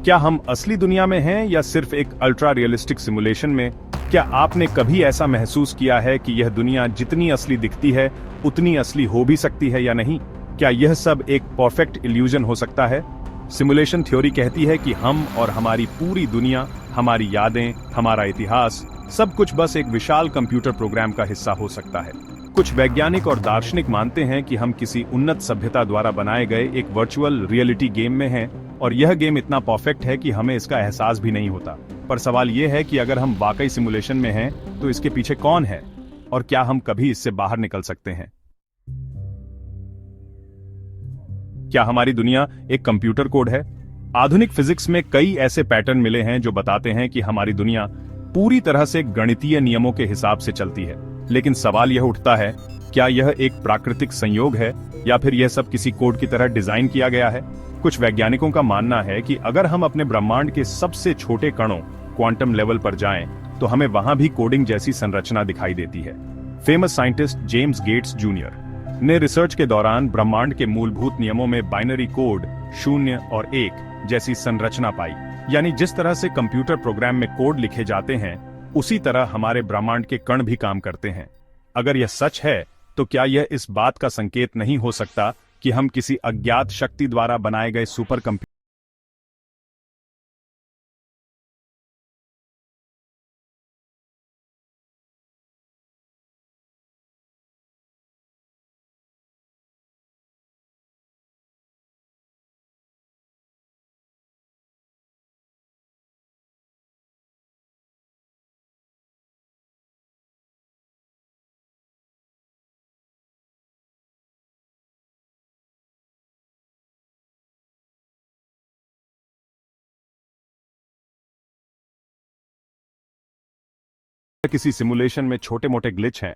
क्या हम असली दुनिया में हैं या सिर्फ एक अल्ट्रा रियलिस्टिक सिमुलेशन में? क्या आपने कभी ऐसा महसूस किया है कि यह दुनिया जितनी असली दिखती है उतनी असली हो भी सकती है या नहीं? क्या यह सब एक परफेक्ट इल्यूजन हो सकता है? सिमुलेशन थ्योरी कहती है कि हम और हमारी पूरी दुनिया, हमारी यादें, हमारा इतिहास, सब कुछ बस एक विशाल कंप्यूटर प्रोग्राम का हिस्सा हो सकता है। कुछ वैज्ञानिक और दार्शनिक मानते हैं कि हम किसी उन्नत सभ्यता द्वारा बनाए गए एक वर्चुअल रियलिटी गेम में हैं और यह गेम इतना परफेक्ट है कि हमें इसका एहसास भी नहीं होता। पर सवाल यह है कि अगर हम वाकई सिमुलेशन में हैं तो इसके पीछे कौन है और क्या हम कभी इससे बाहर निकल सकते हैं? क्या हमारी दुनिया एक कंप्यूटर कोड है? आधुनिक फिजिक्स में कई ऐसे पैटर्न मिले हैं जो बताते हैं कि हमारी दुनिया पूरी तरह से गणितीय नियमों के हिसाब से चलती है। लेकिन सवाल यह उठता है, क्या यह एक प्राकृतिक संयोग है या फिर यह सब किसी कोड की तरह डिजाइन किया गया है? कुछ वैज्ञानिकों का मानना है कि अगर हम अपने ब्रह्मांड के सबसे छोटे कणों, क्वांटम लेवल पर जाएं, तो हमें वहां भी कोडिंग जैसी संरचना दिखाई देती है। Famous scientist James Gates junior ने रिसर्च के दौरान ब्रह्मांड के मूलभूत नियमों में बाइनरी कोड 0 और 1 जैसी संरचना पाई। यानी जिस तरह से कंप्यूटर प्रोग्राम में कोड लिखे जाते हैं, उसी तरह हमारे ब्रह्मांड के कण भी काम करते हैं। अगर यह सच है, तो क्या यह इस बात का संकेत नहीं हो सकता कि हम किसी अज्ञात शक्ति द्वारा बनाए गए सुपर कंप्यूटर किसी सिमुलेशन में छोटे मोटे ग्लिच हैं?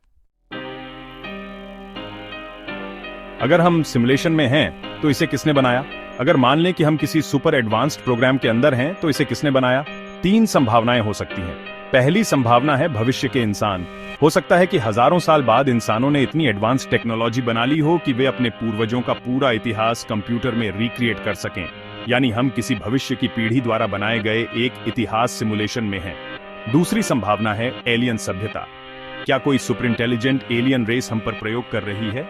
अगर हम सिमुलेशन में हैं, तो इसे किसने बनाया? अगर मान लें कि हम किसी सुपर एडवांस्ड प्रोग्राम के अंदर हैं, तो इसे किसने बनाया? 3 संभावनाएं हो सकती हैं। पहली संभावना है भविष्य के इंसान। हो सकता है कि हजारों साल बाद इंसानों ने इतनी एडवांस टेक्नोलॉजी बना ली हो कि वे अपने पूर्वजों का पूरा इतिहास कंप्यूटर में रिक्रिएट कर सकें। यानी हम किसी भविष्य की पीढ़ी द्वारा बनाए गए एक इतिहास सिमुलेशन में हैं। दूसरी संभावना है एलियन सभ्यता। क्या कोई सुपर इंटेलिजेंट एलियन रेस हम पर प्रयोग कर रही है?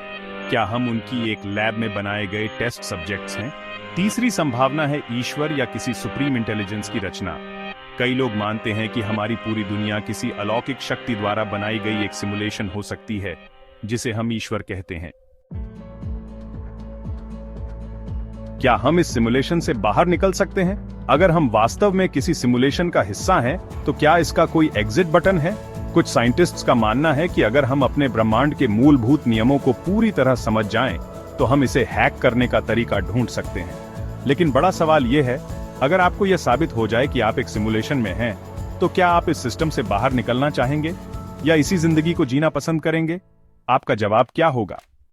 क्या हम उनकी एक लैब में बनाए गए टेस्ट सब्जेक्ट्स हैं? तीसरी संभावना है ईश्वर या किसी सुप्रीम इंटेलिजेंस की रचना। कई लोग मानते हैं कि हमारी पूरी दुनिया किसी अलौकिक शक्ति द्वारा बनाई गई एक सिमुलेशन हो सकती है, जिसे हम ईश्वर कहते हैं। क्या हम इस सिमुलेशन से बाहर निकल सकते हैं? अगर हम वास्तव में किसी सिमुलेशन का हिस्सा हैं, तो क्या इसका कोई एग्जिट बटन है? कुछ साइंटिस्ट्स का मानना है कि अगर हम अपने ब्रह्मांड के मूलभूत नियमों को पूरी तरह समझ जाएं, तो हम इसे हैक करने का तरीका ढूंढ सकते हैं। लेकिन बड़ा सवाल यह है, अगर आपको यह साबित हो जाए कि आप एक सिमुलेशन में हैं, तो क्या आप इस सिस्टम से बाहर निकलना चाहेंगे या इसी जिंदगी को जीना पसंद करेंगे? आपका जवाब क्या होगा?